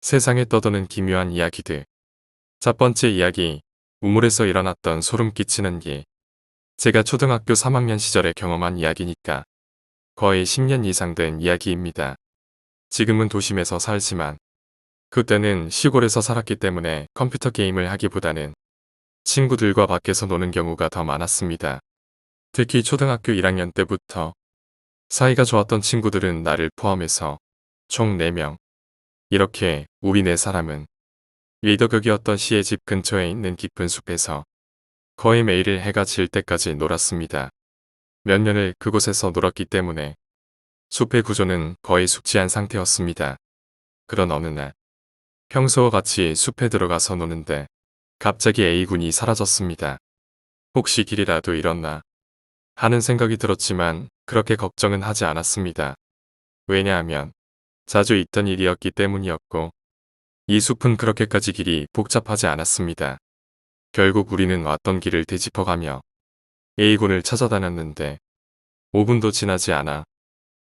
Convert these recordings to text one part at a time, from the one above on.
세상에 떠도는 기묘한 이야기들. 첫 번째 이야기, 우물에서 일어났던 소름 끼치는 일. 제가 초등학교 3학년 시절에 경험한 이야기니까 거의 10년 이상 된 이야기입니다. 지금은 도심에서 살지만 그때는 시골에서 살았기 때문에 컴퓨터 게임을 하기보다는 친구들과 밖에서 노는 경우가 더 많았습니다. 특히 초등학교 1학년 때부터 사이가 좋았던 친구들은 나를 포함해서 총 4명. 이렇게 우리 4사람은 리더격이었던 시의 집 근처에 있는 깊은 숲에서 거의 매일 해가 질 때까지 놀았습니다. 몇 년을 그곳에서 놀았기 때문에 숲의 구조는 거의 숙지한 상태였습니다. 그런 어느 날 평소와 같이 숲에 들어가서 노는데 갑자기 A군이 사라졌습니다. 혹시 길이라도 잃었나 하는 생각이 들었지만 그렇게 걱정은 하지 않았습니다. 왜냐하면 자주 있던 일이었기 때문이었고 이 숲은 그렇게까지 길이 복잡하지 않았습니다. 결국 우리는 왔던 길을 되짚어가며 A군을 찾아다녔는데 5분도 지나지 않아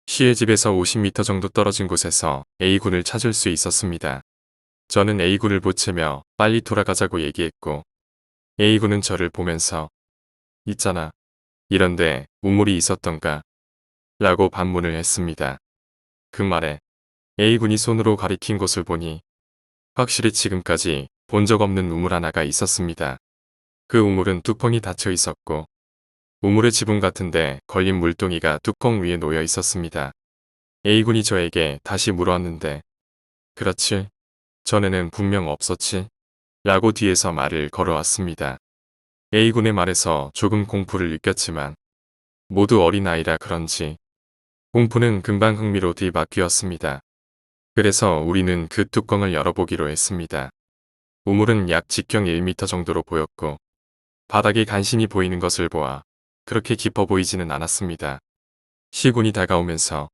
시의 집에서 50m 정도 떨어진 곳에서 A군을 찾을 수 있었습니다. 저는 A군을 보채며 빨리 돌아가자고 얘기했고 A군은 저를 보면서 있잖아. 이런데 우물이 있었던가? 라고 반문을 했습니다. 그 말에 A군이 손으로 가리킨 곳을 보니 확실히 지금까지 본 적 없는 우물 하나가 있었습니다. 그 우물은 뚜껑이 닫혀 있었고 우물의 지붕 같은데 걸린 물동이가 뚜껑 위에 놓여 있었습니다. A군이 저에게 다시 물어왔는데 그렇지? 전에는 분명 없었지? 라고 뒤에서 말을 걸어왔습니다. A군의 말에서 조금 공포를 느꼈지만 모두 어린아이라 그런지 공포는 금방 흥미로 뒤바뀌었습니다. 그래서 우리는 그 뚜껑을 열어보기로 했습니다. 우물은 약 직경 1m 정도로 보였고 바닥이 간신히 보이는 것을 보아 그렇게 깊어 보이지는 않았습니다. 시군이 다가오면서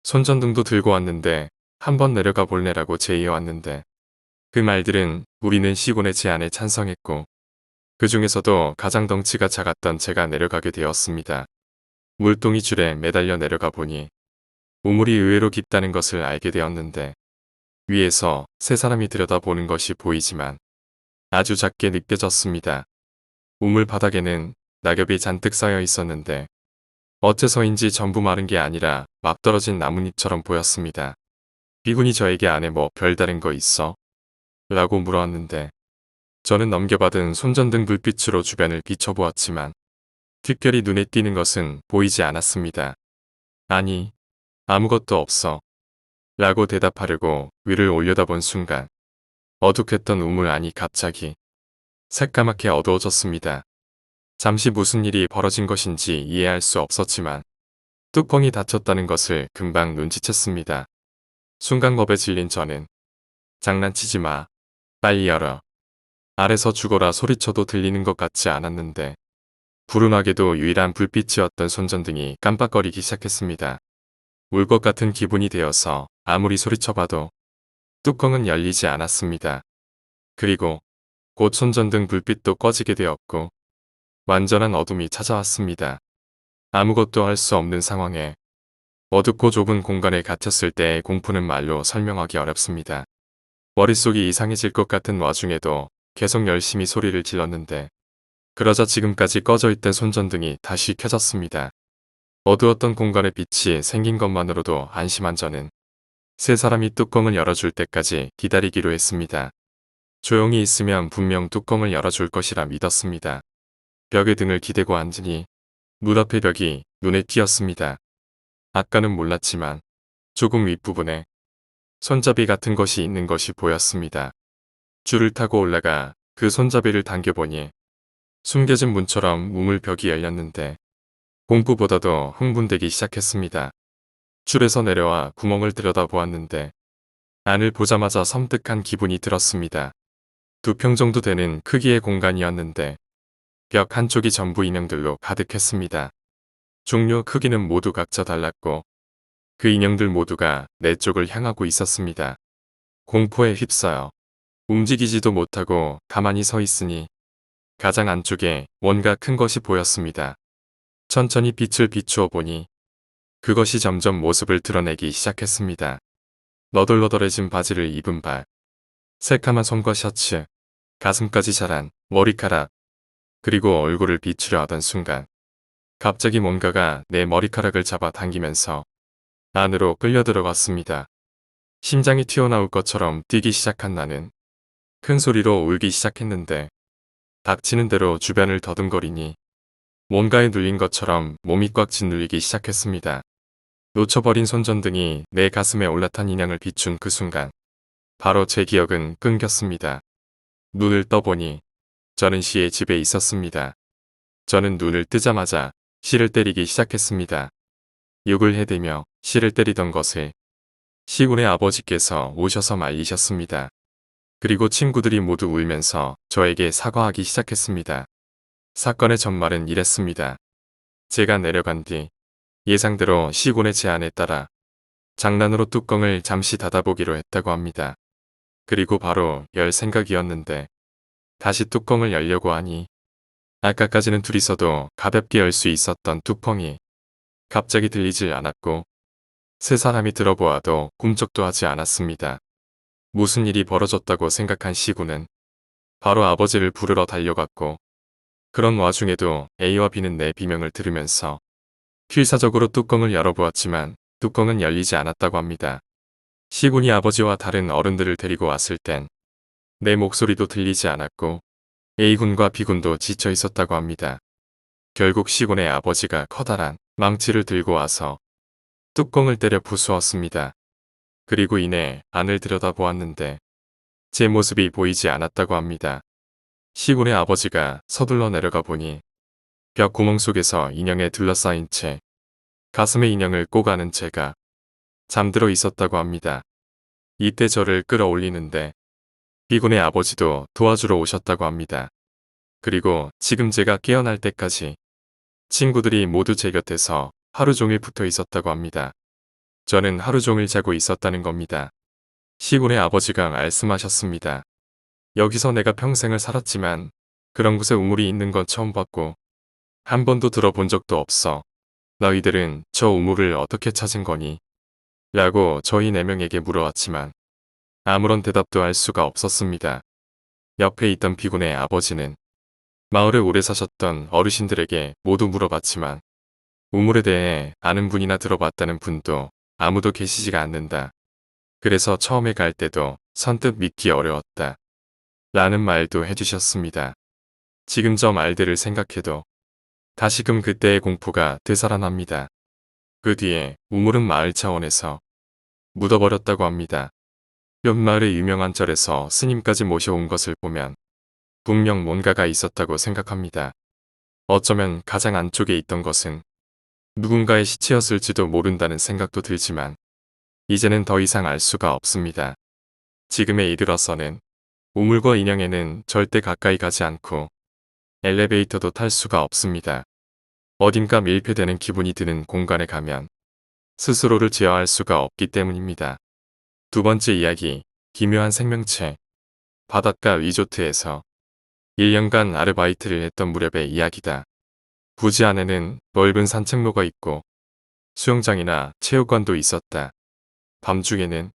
손전등도 들고 왔는데 한번 내려가 볼래라고 제의해왔는데 그 말들은 우리는 시군의 제안에 찬성했고 그 중에서도 가장 덩치가 작았던 제가 내려가게 되었습니다. 물동이 줄에 매달려 내려가 보니 우물이 의외로 깊다는 것을 알게 되었는데 위에서 3사람이 들여다보는 것이 보이지만 아주 작게 느껴졌습니다. 우물 바닥에는 낙엽이 잔뜩 쌓여 있었는데 어째서인지 전부 마른 게 아니라 막 떨어진 나뭇잎처럼 보였습니다. 비군이 저에게 안에 뭐 별다른 거 있어? 라고 물어왔는데 저는 넘겨받은 손전등 불빛으로 주변을 비춰보았지만 특별히 눈에 띄는 것은 보이지 않았습니다. 아니, 아무것도 없어. 라고 대답하려고 위를 올려다본 순간 어둑했던 우물 안이 갑자기 새까맣게 어두워졌습니다. 잠시 무슨 일이 벌어진 것인지 이해할 수 없었지만 뚜껑이 닫혔다는 것을 금방 눈치챘습니다. 순간 겁에 질린 저는 장난치지 마. 빨리 열어. 아래서 죽어라 소리쳐도 들리는 것 같지 않았는데 불운하게도 유일한 불빛이었던 손전등이 깜빡거리기 시작했습니다. 울 것 같은 기분이 되어서 아무리 소리쳐봐도 뚜껑은 열리지 않았습니다. 그리고 곧 손전등 불빛도 꺼지게 되었고 완전한 어둠이 찾아왔습니다. 아무것도 할 수 없는 상황에 어둡고 좁은 공간에 갇혔을 때의 공포는 말로 설명하기 어렵습니다. 머릿속이 이상해질 것 같은 와중에도 계속 열심히 소리를 질렀는데 그러자 지금까지 꺼져 있던 손전등이 다시 켜졌습니다. 어두웠던 공간에 빛이 생긴 것만으로도 안심한 저는 3사람이 뚜껑을 열어줄 때까지 기다리기로 했습니다. 조용히 있으면 분명 뚜껑을 열어줄 것이라 믿었습니다. 벽에 등을 기대고 앉으니 눈앞의 벽이 눈에 띄었습니다. 아까는 몰랐지만 조금 윗부분에 손잡이 같은 것이 있는 것이 보였습니다. 줄을 타고 올라가 그 손잡이를 당겨보니 숨겨진 문처럼 우물 벽이 열렸는데 공포보다도 흥분되기 시작했습니다. 줄에서 내려와 구멍을 들여다보았는데 안을 보자마자 섬뜩한 기분이 들었습니다. 2평 정도 되는 크기의 공간이었는데 벽 한쪽이 전부 인형들로 가득했습니다. 종류 크기는 모두 각자 달랐고 그 인형들 모두가 내 쪽을 향하고 있었습니다. 공포에 휩싸여 움직이지도 못하고 가만히 서 있으니 가장 안쪽에 뭔가 큰 것이 보였습니다. 천천히 빛을 비추어 보니 그것이 점점 모습을 드러내기 시작했습니다. 너덜너덜해진 바지를 입은 발, 새카만 손과 셔츠, 가슴까지 자란 머리카락, 그리고 얼굴을 비추려 하던 순간 갑자기 뭔가가 내 머리카락을 잡아 당기면서 안으로 끌려 들어갔습니다. 심장이 튀어나올 것처럼 뛰기 시작한 나는 큰 소리로 울기 시작했는데 닥치는 대로 주변을 더듬거리니 뭔가에 눌린 것처럼 몸이 꽉 짓눌리기 시작했습니다. 놓쳐버린 손전등이 내 가슴에 올라탄 인양을 비춘 그 순간 바로 제 기억은 끊겼습니다. 눈을 떠보니 저는 시의 집에 있었습니다. 저는 눈을 뜨자마자 시를 때리기 시작했습니다. 욕을 해대며 시를 때리던 것을 시군의 아버지께서 오셔서 말리셨습니다. 그리고 친구들이 모두 울면서 저에게 사과하기 시작했습니다. 사건의 전말은 이랬습니다. 제가 내려간 뒤 예상대로 시군의 제안에 따라 장난으로 뚜껑을 잠시 닫아보기로 했다고 합니다. 그리고 바로 열 생각이었는데 다시 뚜껑을 열려고 하니 아까까지는 둘이서도 가볍게 열 수 있었던 뚜껑이 갑자기 들리질 않았고 세 사람이 들어보아도 꿈쩍도 하지 않았습니다. 무슨 일이 벌어졌다고 생각한 시군은 바로 아버지를 부르러 달려갔고 그런 와중에도 A와 B는 내 비명을 들으면서 필사적으로 뚜껑을 열어보았지만 뚜껑은 열리지 않았다고 합니다. 시군이 아버지와 다른 어른들을 데리고 왔을 땐 내 목소리도 들리지 않았고 A군과 B군도 지쳐 있었다고 합니다. 결국 시군의 아버지가 커다란 망치를 들고 와서 뚜껑을 때려 부수었습니다. 그리고 이내 안을 들여다보았는데 제 모습이 보이지 않았다고 합니다. 시군의 아버지가 서둘러 내려가 보니 벽 구멍 속에서 인형에 둘러싸인 채 가슴에 인형을 꼭 안은 채가 잠들어 있었다고 합니다. 이때 저를 끌어올리는데 B군의 아버지도 도와주러 오셨다고 합니다. 그리고 지금 제가 깨어날 때까지 친구들이 모두 제 곁에서 하루 종일 붙어 있었다고 합니다. 저는 하루 종일 자고 있었다는 겁니다. 시군의 아버지가 말씀하셨습니다. 여기서 내가 평생을 살았지만 그런 곳에 우물이 있는 건 처음 봤고 한 번도 들어본 적도 없어. 너희들은 저 우물을 어떻게 찾은 거니? 라고 저희 4명에게 물어왔지만 아무런 대답도 할 수가 없었습니다. 옆에 있던 비군의 아버지는 마을에 오래 사셨던 어르신들에게 모두 물어봤지만 우물에 대해 아는 분이나 들어봤다는 분도 아무도 계시지가 않는다. 그래서 처음에 갈 때도 선뜻 믿기 어려웠다. 라는 말도 해주셨습니다. 지금 저 말들을 생각해도 다시금 그때의 공포가 되살아납니다. 그 뒤에 우물은 마을 차원에서 묻어버렸다고 합니다. 옆 마을의 유명한 절에서 스님까지 모셔온 것을 보면 분명 뭔가가 있었다고 생각합니다. 어쩌면 가장 안쪽에 있던 것은 누군가의 시체였을지도 모른다는 생각도 들지만 이제는 더 이상 알 수가 없습니다. 지금에 이르러서는 우물과 인형에는 절대 가까이 가지 않고 엘리베이터도 탈 수가 없습니다. 어딘가 밀폐되는 기분이 드는 공간에 가면 스스로를 제어할 수가 없기 때문입니다. 두 번째 이야기, 기묘한 생명체. 바닷가 리조트에서 1년간 아르바이트를 했던 무렵의 이야기다. 부지 안에는 넓은 산책로가 있고 수영장이나 체육관도 있었다. 밤중에는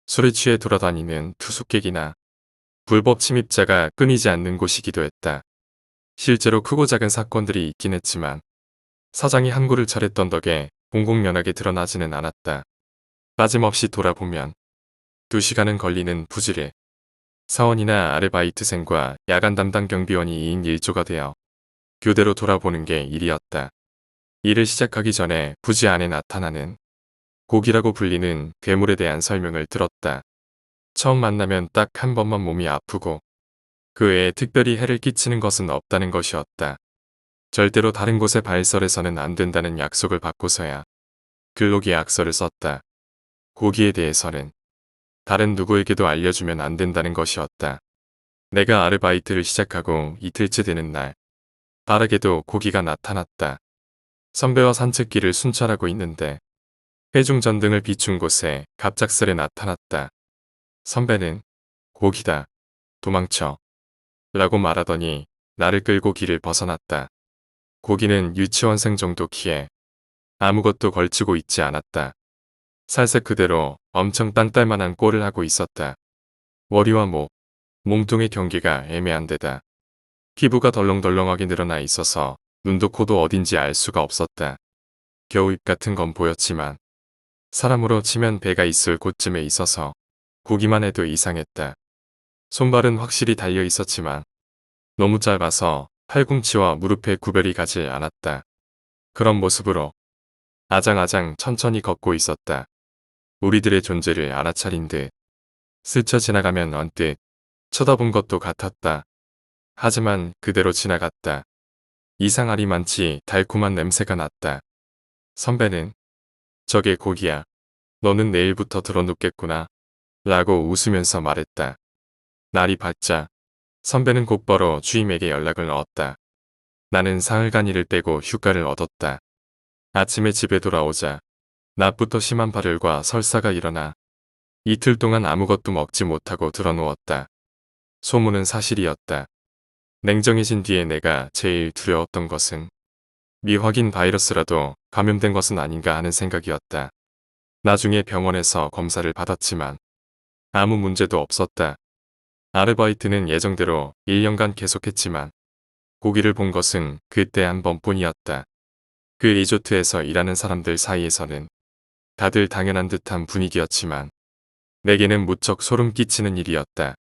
술에 취해 돌아다니는 투숙객이나 불법 침입자가 끊이지 않는 곳이기도 했다. 실제로 크고 작은 사건들이 있긴 했지만 사장이 항구를 잘했던 덕에 공공연하게 드러나지는 않았다. 빠짐없이 돌아보면 2시간은 걸리는 부지를 사원이나 아르바이트생과 야간 담당 경비원이 2인 1조가 되어 교대로 돌아보는 게 일이었다. 일을 시작하기 전에 부지 안에 나타나는 고기라고 불리는 괴물에 대한 설명을 들었다. 처음 만나면 딱 한 번만 몸이 아프고 그 외에 특별히 해를 끼치는 것은 없다는 것이었다. 절대로 다른 곳에 발설해서는 안 된다는 약속을 받고서야 근로계약서를 썼다. 고기에 대해서는 다른 누구에게도 알려주면 안 된다는 것이었다. 내가 아르바이트를 시작하고 이틀째 되는 날, 빠르게도 고기가 나타났다. 선배와 산책길을 순찰하고 있는데 회중 전등을 비춘 곳에 갑작스레 나타났다. 선배는 고기다. 도망쳐. 라고 말하더니 나를 끌고 길을 벗어났다. 고기는 유치원생 정도 키에 아무것도 걸치고 있지 않았다. 살색 그대로 엄청 땅딸만한 꼴을 하고 있었다. 머리와 목, 몸통의 경계가 애매한 데다 피부가 덜렁덜렁하게 늘어나 있어서 눈도 코도 어딘지 알 수가 없었다. 겨우 입 같은 건 보였지만 사람으로 치면 배가 있을 곳쯤에 있어서 보기만 해도 이상했다. 손발은 확실히 달려 있었지만 너무 짧아서 팔꿈치와 무릎에 구별이 가지 않았다. 그런 모습으로 아장아장 천천히 걷고 있었다. 우리들의 존재를 알아차린 듯 스쳐 지나가면 언뜻 쳐다본 것도 같았다. 하지만 그대로 지나갔다. 이상하리 많지 달콤한 냄새가 났다. 선배는 저게 고기야. 너는 내일부터 들어눕겠구나. 라고 웃으면서 말했다. 날이 밝자 선배는 곧바로 주임에게 연락을 넣었다. 나는 사흘간 일을 떼고 휴가를 얻었다. 아침에 집에 돌아오자 낮부터 심한 발열과 설사가 일어나 이틀 동안 아무것도 먹지 못하고 드러누웠다. 소문은 사실이었다. 냉정해진 뒤에 내가 제일 두려웠던 것은 미확인 바이러스라도 감염된 것은 아닌가 하는 생각이었다. 나중에 병원에서 검사를 받았지만 아무 문제도 없었다. 아르바이트는 예정대로 1년간 계속했지만 고기를 본 것은 그때 한 번뿐이었다. 그 리조트에서 일하는 사람들 사이에서는 다들 당연한 듯한 분위기였지만 내게는 무척 소름 끼치는 일이었다.